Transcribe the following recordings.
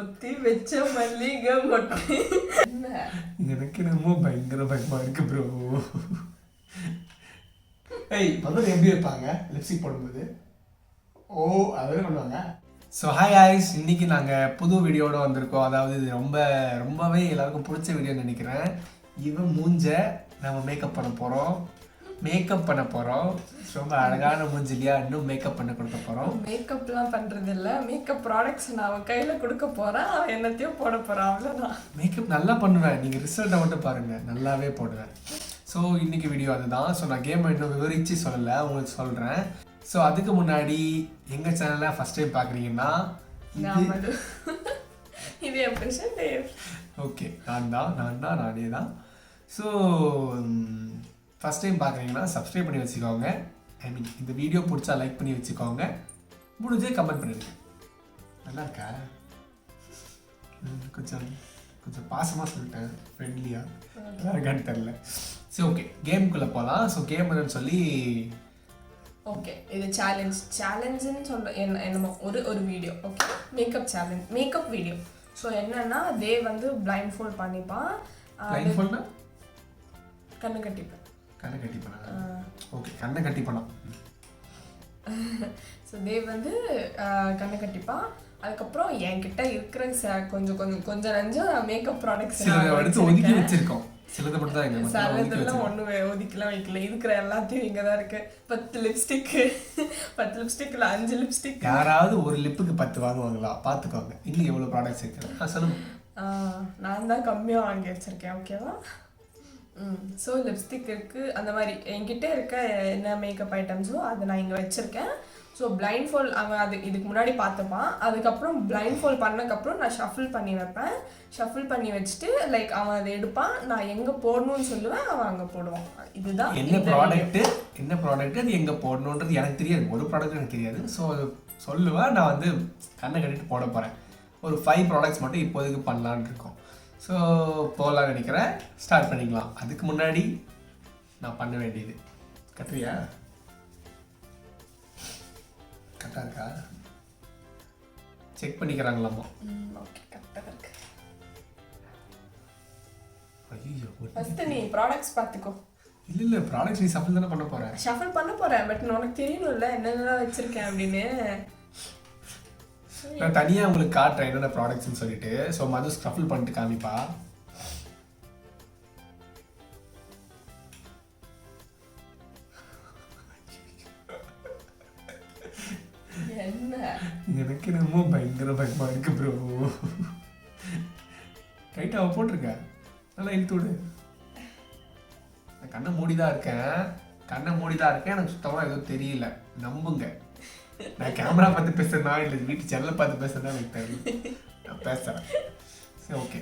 ஒத்தி வச்ச மல்லிகை மொட்டை. எனக்கு என்னமோ பயங்கர பயமா இருக்கு ப்ரோ. மதர் எப்படி வைப்பாங்க லிப்ஸ்டிக் போடும்போது? ஓ அதெல்லாம் பண்ணுவாங்க. ஸோ ஹாய் ஐஸ், இன்னைக்கு நாங்கள் புது வீடியோட வந்திருக்கோம். அதாவது இது ரொம்பவே எல்லாருக்கும் பிடிச்ச வீடியோன்னு நினைக்கிறேன். இவன் மூஞ்ச நம்ம மேக்கப் பண்ண போகிறோம். ரொம்ப அழகான மூஞ்சிலியா இன்னும் மேக்கப் பண்ண கொடுக்க போகிறோம். மேக்கப்லாம் பண்ணுறது இல்லை, மேக்கப் ப்ராடக்ட்ஸ் நான் அவன் கையில் கொடுக்க போகிறேன். அவன் என்னத்தையும் போட போகிறான், அவ்வளோதான். மேக்கப் நல்லா பண்ணுவேன், நீங்கள் ரிசல்ட்டை மட்டும் பாருங்கள், நல்லாவே போடுவேன். ஸோ இன்றைக்கி வீடியோ அதுதான். ஸோ நான் கேம் இன்னும் விவரித்து சொல்லலை, உங்களுக்கு சொல்கிறேன். ஸோ அதுக்கு முன்னாடி எங்கள் சேனலில் ஃபஸ்ட் டைம் பார்க்குறீங்கன்னா இது என் பிரச்சனை தேவ். ஓகே, நானே தான். ஸோ ஃபஸ்ட் டைம் பார்க்குறீங்கன்னா சப்ஸ்கிரைப் பண்ணி வச்சுக்கோங்க. ஐ மீன் இந்த வீடியோ பிடிச்சா லைக் பண்ணி வச்சுக்கோங்க. முடிஞ்சே கமெண்ட் பண்ணிடுங்க. நல்லா இருக்கா? கொஞ்சம் பாசமாக சொல்லிட்டேன், ஃப்ரெண்ட்லியாக. நல்லா இருக்கான்னு தெரில. சரி ஓகே, கேமுக்குள்ளே போகலாம். ஸோ கேம் என்னன்னு சொல்லி ஓகே, இது சேலஞ்சுன்னு சொல்ல என்னமோ ஒரு video. Okay, makeup challenge, makeup video. So என்னன்னா தேவ் வந்து பிளைண்ட் ஃபோல்ட் பண்ணிப்பான். கண்ணு கட்டிப்பேன். ஓகே, கண்ணை கட்டிப்பேனா? ஸோ தேவ் வந்து கண்ணை கட்டிப்பான். அதுக்கப்புறம் என்கிட்ட இருக்கிற கொஞ்சம் நஞ்சம் மேக்கப் ப்ராடக்ட்ஸ் ஒதுக்கி வச்சிருக்கோம். சிலதெல்லாம் ஒன்று ஒதுக்கலாம் வைக்கல, இருக்கிற எல்லாத்தையும் இங்கே தான் இருக்கு. 10 லிப்ஸ்டிக்கு, 10 லிப்ஸ்டிக்கில் 5 லிப்ஸ்டிக். யாராவது ஒரு லிப்புக்கு 10 வாங்குவாங்களா? பார்த்துக்கோங்க. இன்னும் எவ்வளோ ப்ராடக்ட்ஸ் இருக்கு சொல்லுங்க. நான் தான் கம்மியாக வாங்கி வச்சிருக்கேன். ஓகேவா? ஸோ லிப்ஸ்டிக் இருக்குது. அந்த மாதிரி என்கிட்ட இருக்க என்ன மேக்கப் ஐட்டம்ஸோ அதை நான் இங்கே வச்சுருக்கேன். ஸோ பிளைண்ட் ஃபோல் அவன் இதுக்கு முன்னாடி பார்த்துப்பான். அதுக்கப்புறம் பிளைண்ட் ஃபோல் பண்ணக்கப்புறம் நான் ஷஃபிள் பண்ணி வைப்பேன். ஷஃபிள் பண்ணி வச்சுட்டு லைக் அவன் அதை எடுப்பான், நான் எங்கே போடணும்னு சொல்லுவேன், அவன் அங்கே போடுவான். இதுதான் என்ன ப்ராடக்ட் அது எங்கே போடணுன்றது எனக்கு தெரியாது. ஒரு ப்ராடக்ட் எனக்கு தெரியாது. ஸோ சொல்லுவேன், நான் வந்து கண்ணை கட்டிட்டு போட போகிறேன். ஒரு 5 ப்ராடக்ட்ஸ் மட்டும் இப்போதைக்கு பண்ணலான்னு இருக்கோம். ஸோ போகலான்னு நினைக்கிறேன். ஸ்டார்ட் பண்ணிக்கலாம். அதுக்கு முன்னாடி நான் பண்ண வேண்டியது, கட்டுறியா? கரெக்டாக இருக்கா? செக் பண்ணிக்கிறாங்களாமா. ஓகே, கரெக்டாக இருக்கு. ஐயோ, ஃபர்ஸ்ட் நீ ப்ராடக்ட்ஸ் பார்த்துக்கோ. இல்லை ப்ராடக்ட்ஸ் நீ ஷஃபிள் தானே பண்ண போகிறேன். ஷஃபிள் பண்ண போகிறேன், பட் உனக்கு தெரியணும்ல என்னென்னலாம் வச்சுருக்கேன் அப்படின்னு. நான் தனியாக உங்களுக்கு காட்டுறேன் என்னென்ன ப்ராடக்ட்ஸ்னு சொல்லிட்டு. ஸோ மது ஷஃபிள் பண்ணிட்டு காமிப்பா. என்ன எனக்கு என்னமோ பயங்கர பயமா இருக்கு ப்ரோ. ரைட், அவ போட்டிருக்க, நல்லா இழுத்து விடு. நான் கண்ணை மூடிதான் இருக்கேன், எனக்கு சுத்தமாக எதுவும் தெரியல, நம்புங்க. நான் கேமரா பார்த்து பேசுறேன்னா இல்லை வீட்டு சேனலை பார்த்து பேசுறதா எனக்கு தெரியும். நான் பேசுறேன். சரி ஓகே.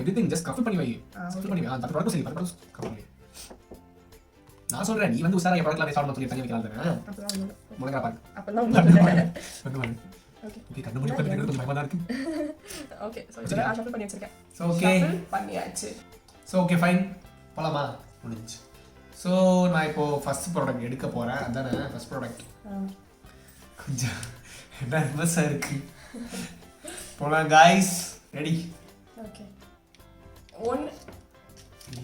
Everything just cover பண்ணி வை. cover பண்ணி வை. அந்த ப்ராடக்ட் சரி cover பண்ணி. நான் சொல்றேன், நீ வந்து உசாரா ப்ராடக்ட்ல சால்வ் பண்ணி தனியா வைக்கலாம் தானே. முடங்கற பாரு. அப்பதான் பண்ணுவேன். ஓகே, கண்ணு மூடி பண்ணிட்டு கொஞ்சம் பயமா இருக்கு. ஓகே, சோ இதெல்லாம் ஷஃபிள் பண்ணி வச்சிருக்கேன். சோ ஓகே, பண்ணியாச்சு. சோ ஓகே ஃபைன், போலாமா? முடிஞ்சு. சோ நான் இப்போ ஃபர்ஸ்ட் ப்ராடக்ட் எடுக்க போறேன். அதானே ஃபர்ஸ்ட் ப்ராடக்ட். கொஞ்சம் நர்வஸா இருக்கு. போலாம் गाइस, ரெடி? ஓகே. ஒன்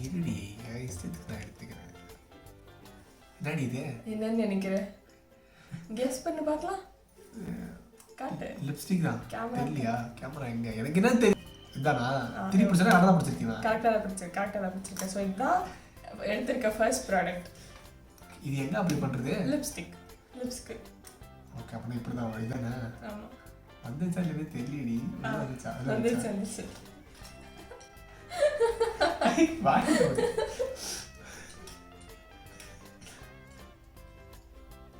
இருடி गाइस, இதுக்கு நான் எடுத்துக்கிறேன். என்னடி இது? என்னன்னு நினைக்கிறேன்? கெஸ் பண்ணி பார்க்கலாம். காட்டு. லிப்ஸ்டிக் தான். தெரியலையா? கேமரா எங்க? எனக்கு என்ன தெரியும்? இதானா? திருப்பி பிடிச்சா அடதான் பிடிச்சிருக்கீங்க. கரெக்ட்டா பிடிச்சிருக்கேன். சோ இதுதான் எடுத்துக்க ஃபர்ஸ்ட் ப்ராடக்ட். இது எங்க அப்ளை பண்றது? லிப்ஸ்டிக். ஓகே, அப்ப இப்படி தான் இதானே? ஆமா. வந்துச்சா இல்லையே தெரியலடி. வந்துச்சு. வாய் போடு.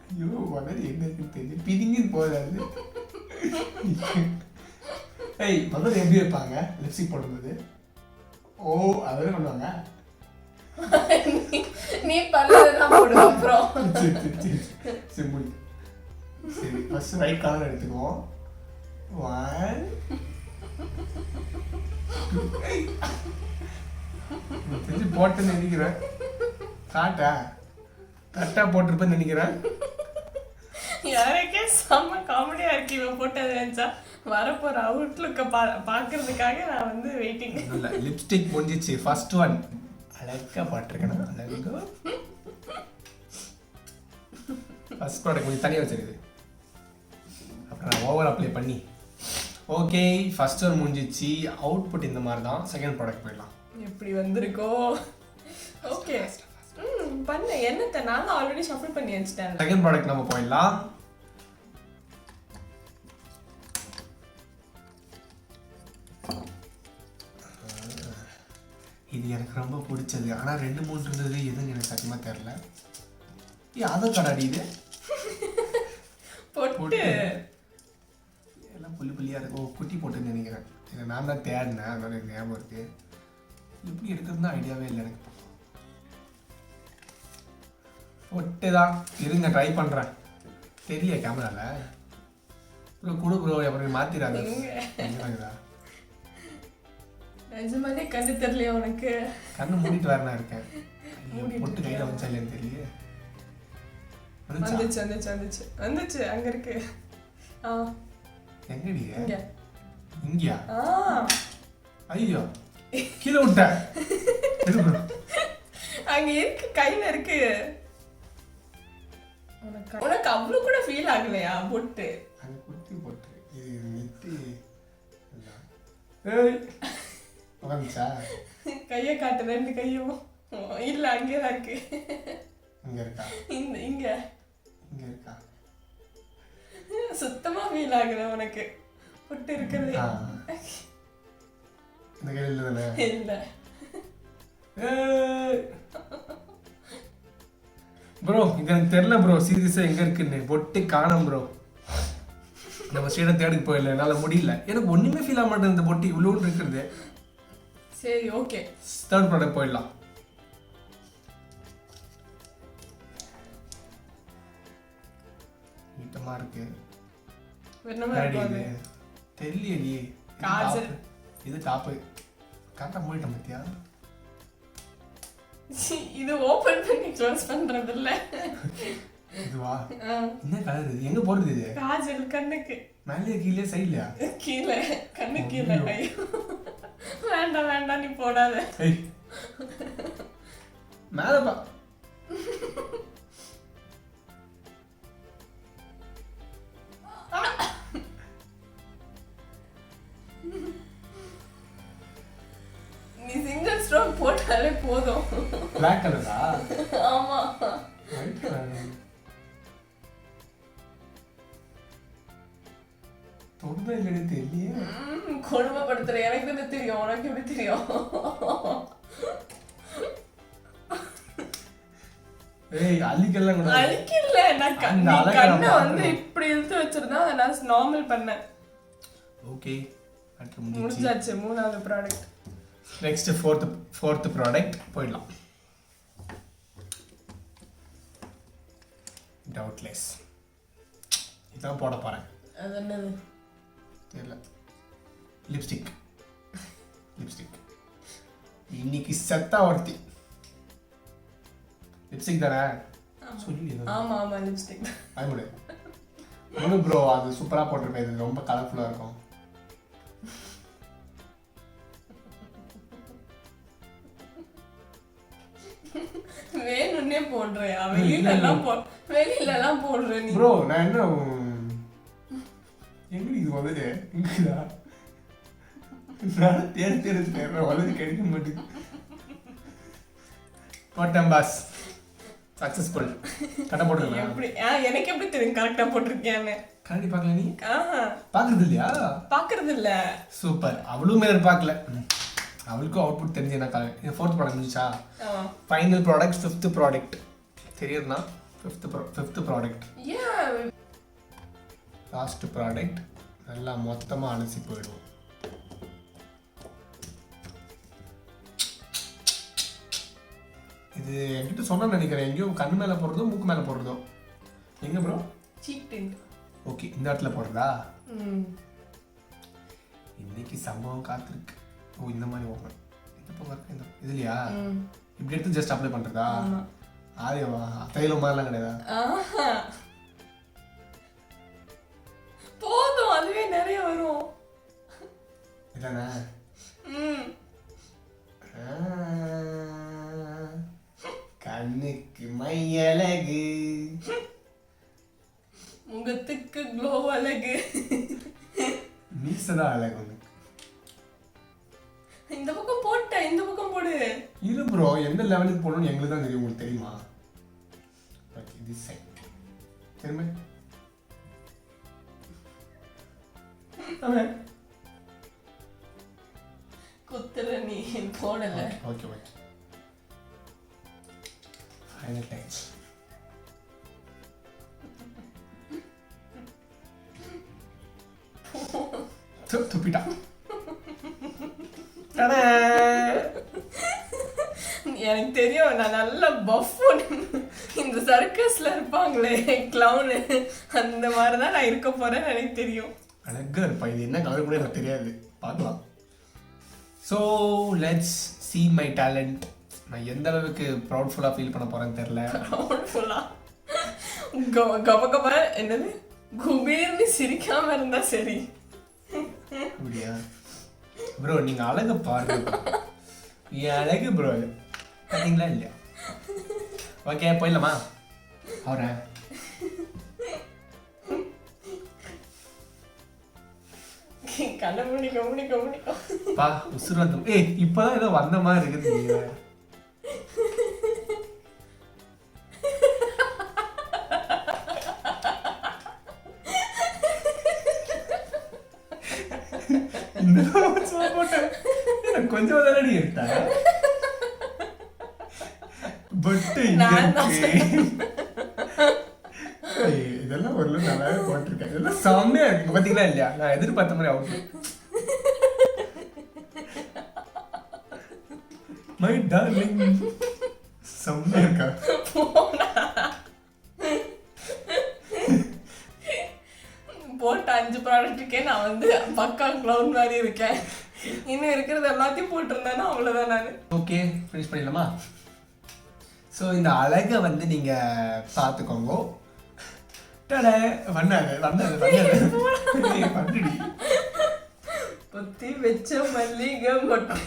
ஐயோ, வளரி என்ன இருக்குன்னு தெரியும். பிதிங்கி போதாது. மதர் எப்படி வைப்பாங்க லிப்ஸ்டிக் போடும்போது? ஓ அதெல்லாம் பண்ணுவாங்க. நீ பல்லதான் போடுவ அப்புறம். சிம்பிள். சரி ஃபர்ஸ்ட் ரைட் கார்னர் எடுத்துக்குவோம். 1 தெரிஞ்சு போட்டுன்னு நினைக்கிறேன். காட்டா கரெக்டாக போட்டிருப்பேன்னு நினைக்கிறேன். யாருக்கே செம்ம காமெடியா இருக்கு இவன் போட்டது நினைச்சா. வரப்போற அவுட்லுக்கை பார்க்கறதுக்காக நான் வந்து வெயிட்டிங். இல்லை லிப்ஸ்டிக் முடிஞ்சிச்சு. ஃபர்ஸ்ட் ஒன் அழகாக பாட்டிருக்கேன்னா அழகா. ஃபர்ஸ்ட் ப்ராடக்ட் கொஞ்சம் தனியாக வச்சிருக்குது. அப்புறம் நான் ஓவர் அப்ளை பண்ணி ஓகே ஃபர்ஸ்ட் ஒன் முடிஞ்சிச்சு. அவுட்புட் இந்த மாதிரி தான். செகண்ட் ப்ராடக்ட் போயிடலாம். எப்படி வந்திருக்கோ. ஓகே பண்ணு. என்னத்தை நான் தான் ஆல்ரெடி ஷஃபிள் பண்ணி வச்சிட்டேன். செகண்ட் ப்ராடக்ட் நம்ம போயிடலாம். இது எனக்கு ரொம்ப பிடிச்சது. ஆனால் 2-3 இருந்தது எதுன்னு எனக்கு சத்தியமாக தெரில. ஆதார் கார்டு அடி இது போட்டு எல்லாம் புள்ளியாக இருக்கு. ஓ குட்டி போட்டுன்னு நினைக்கிறேன். இதை நான் தான் தேடினேன். அதனால எனக்கு ஞாபகம் இருக்கு. எப்படி எடுக்கிறதுனா ஐடியாவே இல்லை எனக்கு. ஒட்டு தான் இருங்க ட்ரை பண்ணுறேன். தெரியல கேமராவில் ப்ரோ கொடு ப்ரோ அப்புறம் மாற்றிடாங்க. நிஜமாலே கண்ணு தெரியலையா உனக்கு? கண்ணு மூடிட்டு வரனா இருக்கேன். பொட்டு கையில் வந்துச்சா இல்லைன்னு தெரியல. வந்துச்சு வந்துச்சு வந்துச்சு வந்துச்சு. அங்கே இருக்கு. எங்கடி இங்க இங்கயா? ஐயோ கீழே விட்டேன். அங்க இருக்கு கையில இருக்கு. உனக்கு அவ்வளவு கூட ஃபீல் ஆகலையா பொட்டு? அது குட்டி பொட்டு. இது நெத்தி ஏய் வந்துச்சா? கையை காட்டு. 2 கையும் இல்ல அங்கே தான் இருக்கு. இங்க இருக்கா? இங்க இங்க இருக்கா? சுத்தமா ஃபீல் ஆகல உனக்கு பொட்டு இருக்கிறது? இந்த கையில தானே? இல்ல ப்ரோ இது எனக்கு தெரியல ப்ரோ. சீரியஸாக எங்கே இருக்குன்னு பொட்டு காணோம் ப்ரோ. நம்ம ஸ்டேட்டை தேடிக்கு போயிடல. என்னால் முடியல. எனக்கு ஒன்றுமே ஃபீல் ஆக மாட்டேன். இந்த பொட்டு இவ்வளோ இருக்கிறது. சரி ஓகே தேர்ட் ப்ராடக்ட் போயிடலாம். நீட்டமாக இருக்கு. தெரியலையே. இது டாப்பு கரெக்டாக மூடிட்டேன் பத்தியா? இது ஓபன் பண்ணி க்ளோஸ் பண்றது இல்ல. இதுவா? என்ன கலர் இது? எங்க போறது இது? காஜல் கண்ணுக்கு. மேலே கீழே சைடுலயா? கீழே கண்ணு கீழே. வேண்டாம் வேண்டாம் நீ போடாத. ஏய் மேல பா. நீ சிங்கிள் ஸ்ட்ரோக் போட்டாலே போதும். Black கலரா? ஆமா. White colour. தொடுதா இல்லைன்னு தெரியலையே. கொடுமைப்படுத்துற எனக்கு தானே தெரியும். உனக்கு எப்படி தெரியும்? ஏய் அலிக்கெல்லாம் கூட அலிக்கல. நான் கண்ணை வந்து இப்படி இழுத்து வச்சிருந்தா அதை நான் நார்மல் பண்ணேன். ஓகே முடிஞ்சாச்சு. 3வது ப்ராடக்ட். நெக்ஸ்ட் ஃபோர்த் ப்ராடக்ட் போயிடலாம். டவுட்லெஸ் இதான் போட போகிறேன். அது என்னது தெரியல. லிப்ஸ்டிக் இன்னைக்கு செத்தா ஒருத்தி. லிப்ஸ்டிக் தானே சொல்லி? ஆமா ஆமா லிப்ஸ்டிக். அது ப்ரோ அது சூப்பராக போட்டிருப்பேன். இது ரொம்ப கலர்ஃபுல்லாக இருக்கும். வேணும்னே போடுறியா? வெளியிலலாம் போடுற நீ. ப்ரோ நான் என்ன எங்கடி இது வந்துட்டு இங்கடா நான் தேர்ந்தெடுத்து வந்து கிடைக்க மாட்டேங்குது. போட்டேன் பாஸ். சக்சஸ்ஃபுல். கரெக்டாக போட்டுருக்கேன். எப்படி எனக்கு எப்படி தெரியும் கரெக்டாக போட்டிருக்கியான்னு? கரண்டி பார்க்கல நீ? பார்க்கறது இல்லையா? பார்க்கறது இல்ல. சூப்பர். அவளும் மேலே பார்க்கல. அவளுக்கும் அவுட்புட் தெரிஞ்சு என்ன கால. இது 4th ப்ராடக்ட் முடிச்சா? ஃபைனல் ப்ராடக்ட் 5th ப்ராடக்ட் தெரியுதுனா? 5th product. லாஸ்ட் ப்ராடக்ட் நல்லா மொத்தமாக அலசி போயிடுவோம். இது அது என்கிட்ட சொன்னா நினைக்கிறேன், எங்கேயோ கண்ணு மேலே போடுறதோ மூக்கு மேலே போடுறதோ. எங்க ப்ரோ? Seek tint. ஓகே, இந்த இடத்துல போடுறதா? இன்னைக்கு சம்பவம் காத்திருக்கு. ஓ, இந்த மாதிரி ஓப்பன் இந்த பக்கம் இருக்கு, இந்த இதுலையா? இப்படி எடுத்து ஜஸ்ட் அப்ளை பண்ணுறதா? ஆரியவா தைலம் மாதிரிலாம் கிடையாதா? போதும், அதுவே நிறைய வரும். இதானே? கண்ணுக்கு மையழகு, முகத்துக்கு க்ளோ அழகு, மீசதான் அழகு உனக்கு. இந்த பக்கம் போட்ட, இந்த பக்கம் போடு. இரு ப்ரோ, எந்த லெவலுக்கு போடணும்னு எங்களுக்கு தான் தெரியும். உங்களுக்கு தெரியுமா? ஓகே, திஸ் சைட் திரும்ப குத்துற நீ போடல. Okay okay, final touch. துப்பிட்டா. எனக்கு தெரியும், நான் நல்ல பஃப். இந்த சர்க்கஸ்ல இருப்பாங்களே கிளவுனு, அந்த மாதிரிதான் நான் இருக்க போறேன்னு எனக்கு தெரியும். அழகா இருப்பா. இது என்ன கலர் கூட எனக்கு தெரியாது, பார்க்கலாம். So let's see my talent. நான் எந்த அளவுக்கு ப்ரௌட்ஃபுல்லாக ஃபீல் பண்ண போகிறேன்னு தெரில. கப கப என்னது குபீர்னு சிரிக்காம இருந்தா சரி. அப்படியா ப்ரோ? நீங்கள் அழகை பாருங்க, என் அழகு ப்ரோ. பார்த்தீங்களா இல்லையா? ஓகே, போயிடலாமா? அவரேன் கண்ண முடிக்கும் பா உசுறு வந்து. இப்பதான் ஏதோ வந்த மாதிரி இருக்குது. கொஞ்சம் தானே எடுத்தா, பட் இதெல்லாம் ஒரு நல்லாவே போட்டிருக்கேன். இதெல்லாம் செம்மையா இருக்கு, பாத்தீங்களா இல்லையா? நான் எதிர்பார்த்த மாதிரி அவுட். மை டார்லிங் செம்மையா இருக்கா? போட்ட 5 ப்ராடக்ட்டுக்கே நான் வந்து பக்கா க்ளவுன் மாதிரி இருக்கேன். இன்னும் இருக்கிறது எல்லாத்தையும் போட்டிருந்தேன்னா அவ்வளோதான் நான். ஓகே, ஃபினிஷ் பண்ணிடலாமா? ஸோ இந்த அழகை வந்து நீங்கள் பார்த்துக்கோங்க. புத்தி வச்ச மல்லிகை மொட்டை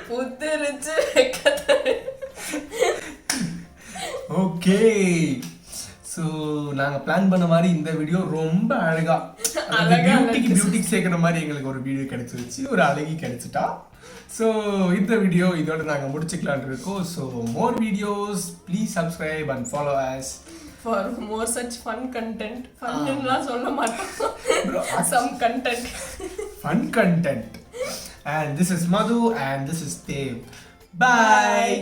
புத்திரிச்சு. ஓகே, ஸோ நாங்கள் பிளான் பண்ண மாதிரி இந்த வீடியோ ரொம்ப அழகா பியூட்டிக்கு சேர்க்குற மாதிரி எங்களுக்கு ஒரு வீடியோ கிடைச்சிருச்சு, ஒரு அழகி கிடைச்சிட்டா. ஸோ இந்த வீடியோ இதோட நாங்கள் முடிச்சுக்கலான் இருக்கோம். So more videos please subscribe and follow as for more such fun content. Fun லாம் சொல்ல மாட்டோம், some content. Fun content. And this is Madhu and this is Dev. Bye.